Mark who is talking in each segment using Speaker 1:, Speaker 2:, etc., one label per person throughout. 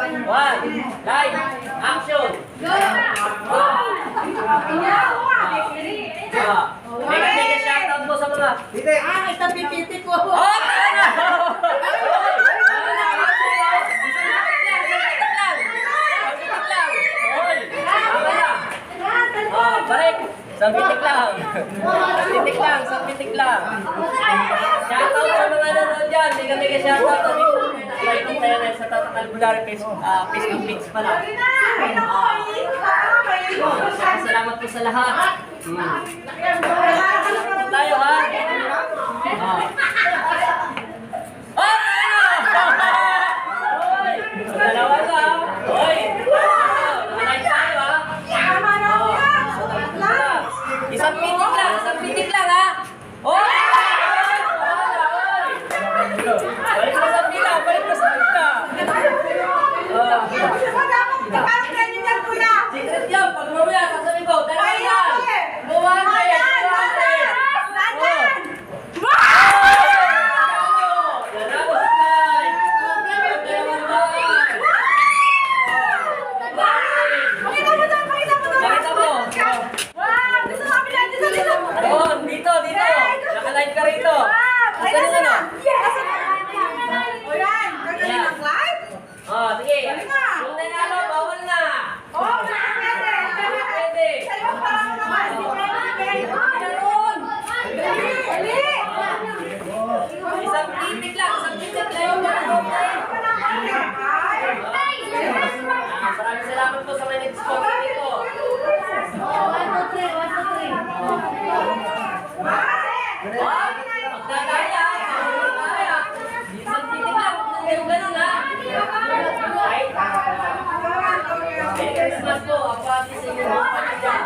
Speaker 1: One, light, action! Mega shoutout mo sa mga...
Speaker 2: Ito pipitik ko.
Speaker 1: Balik! Sampitik lang! Sampitik lang! Shoutout sa mga nanonood dyan! Mega shoutout! Nakikita yan sa Tatak Albulari Facebook page pala. Salamat po sa lahat. Tayo ha? Dalawa na! Hoy! Nakalive tayo ha? Isang pitik lang ha? Hoy! Balik mo sa pila! Secret yan! Pag mamaya, sasabihin ko, dalawa yan! Buwan kayo! Dito! Nakalive ka rito! Sige! Yung nanalo, bawal na! Pwede! Isang pitik lang yung maraming salamat po sa mga nag-sponsor dito. Magdadaya! Isang pitik lang, yung ganun ha! Merry Christmas po! Ako ati sa inyo mga panadyan.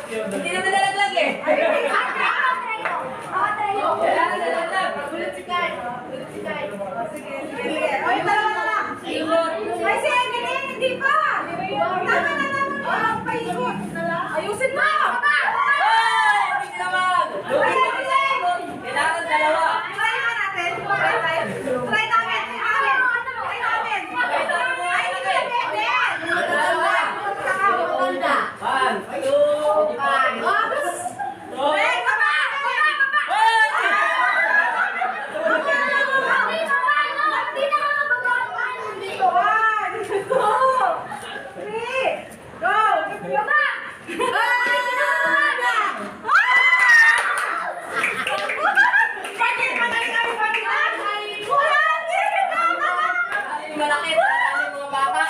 Speaker 1: Hindi na nalaglag eh!
Speaker 2: Ayusin mo!
Speaker 1: Hindi naman! Kailangan dalawa!
Speaker 2: Try natin! Try natin!
Speaker 1: One, two, malaki! Tatali mga bata!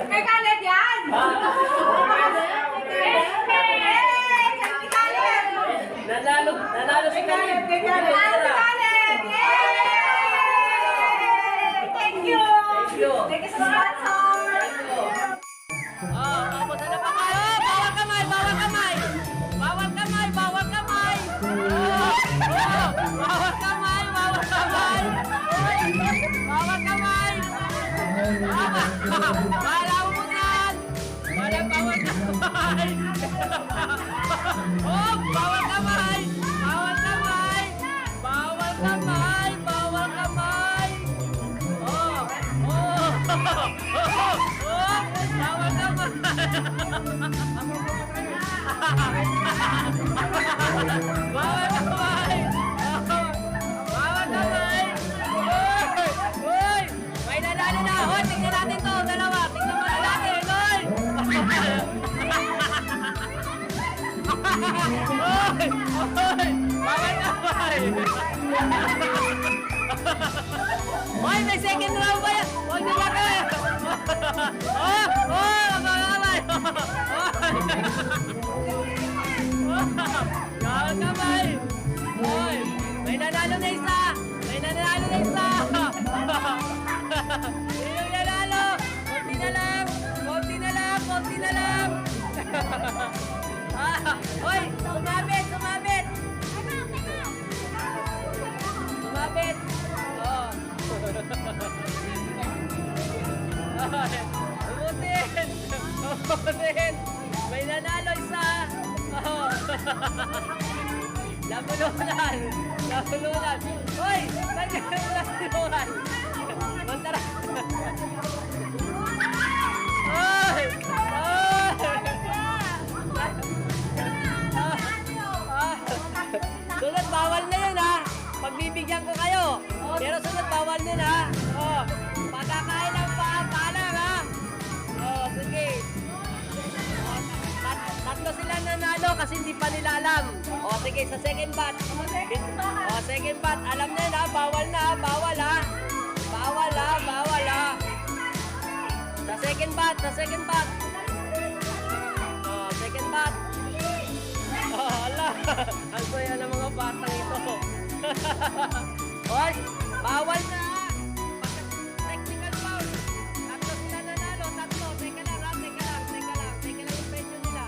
Speaker 2: Kay Caleb yan!
Speaker 1: Nanalo si Caleb!
Speaker 2: Thank you! Thank you so much!
Speaker 1: Tapos ano pa kayo? Bawal kamay! Bawal kamay! Bawal kamay! Bawal kamay! Bawal kamay! Bawal kamay! Bawal kamay! Wala mo yan! Wala bawal kamay! Oh, bawal kamay! Bawal kamay! Bawal kamay! Bawal kamay! Oh! Oh! Oh! Oh! Bawal kamay! Bawal kamay! Bawal kamay! Uy! Uy! May nanalo na! Hoy, tingnan natin to! Dalawa! Tingnan mo na natin! Hoy! Hoy! Hoy! Bawal kamay! Hoy! May second round ba yan? Huwag niyo ba kayo? Oh! Oh! Bawal kamay! Bawal kamay! Hoy! May nanalo na isa! May nanalo na isa! Sino nanalo? Konti na lang! Konti na lang! Konti na lang! Hoy! Sumabit! Sumabit! Sumabit! Oh! Umutin! Umutin! May nanalo isa! Oh! Labulunan! Labulunan! Hoy! Ba't ka labulunan? Mantara! Hoy! Sunod, bawal na yun ha! Pagbibigyan ko kayo! Pero sunod, bawal na ha! Oh! Pagkakain ng paalang ha! Oh, sige! Tatlo sila nanalo kasi hindi pa nila alam. O sige, sa second batch. O second batch, alam na na, bawal na, bawal ha. Bawal ha, bawal ha. Sa second batch, sa second batch. O, second batch. O, ala. Ang saya ng mga batang ito. Oy, bawal na ha. Technical foul. Tatlo sila nanalo, tatlo. Teka lang ha, teka lang, teka lang. Teka lang yung penyo nila.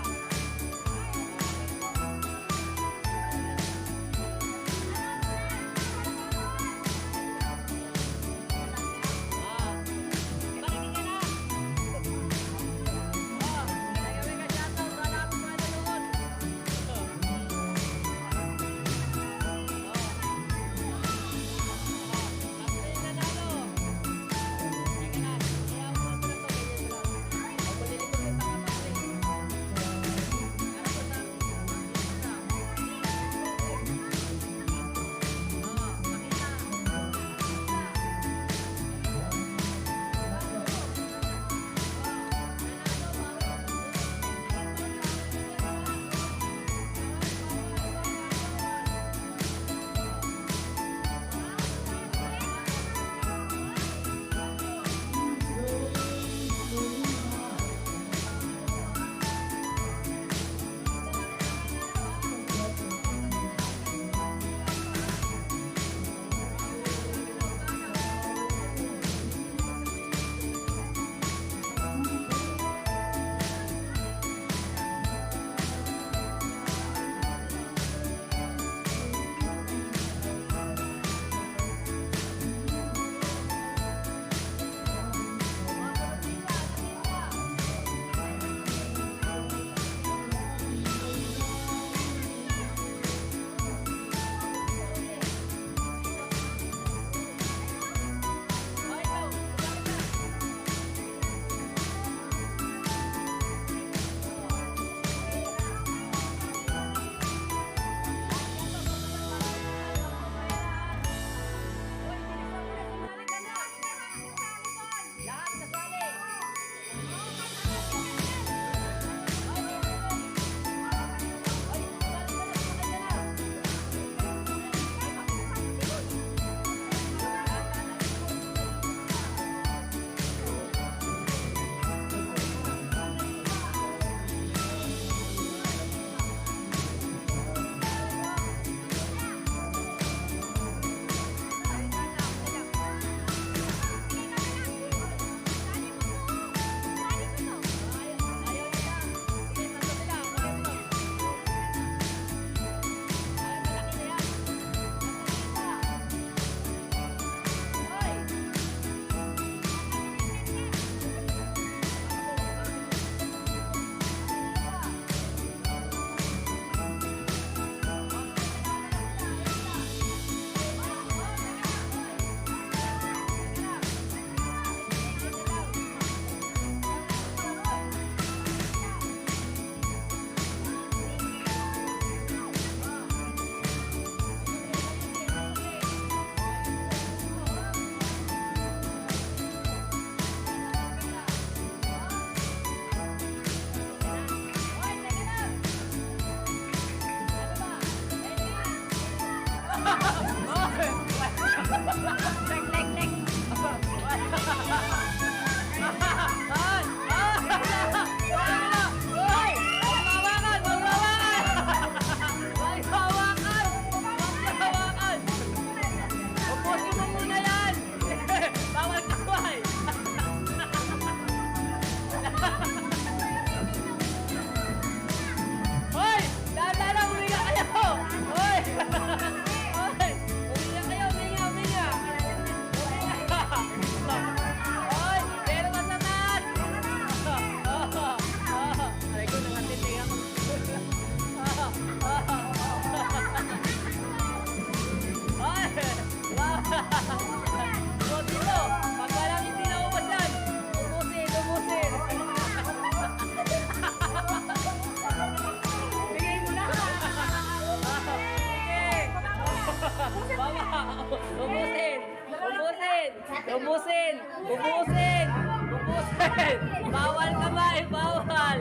Speaker 1: Bawal kamay, bawal.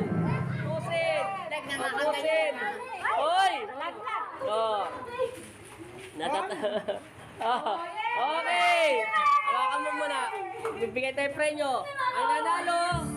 Speaker 1: Pusin. Pusin. Hoy. Oh. Oh. Okay. Hawakan mo muna. Bibigay tayo premyo. Ang nanalo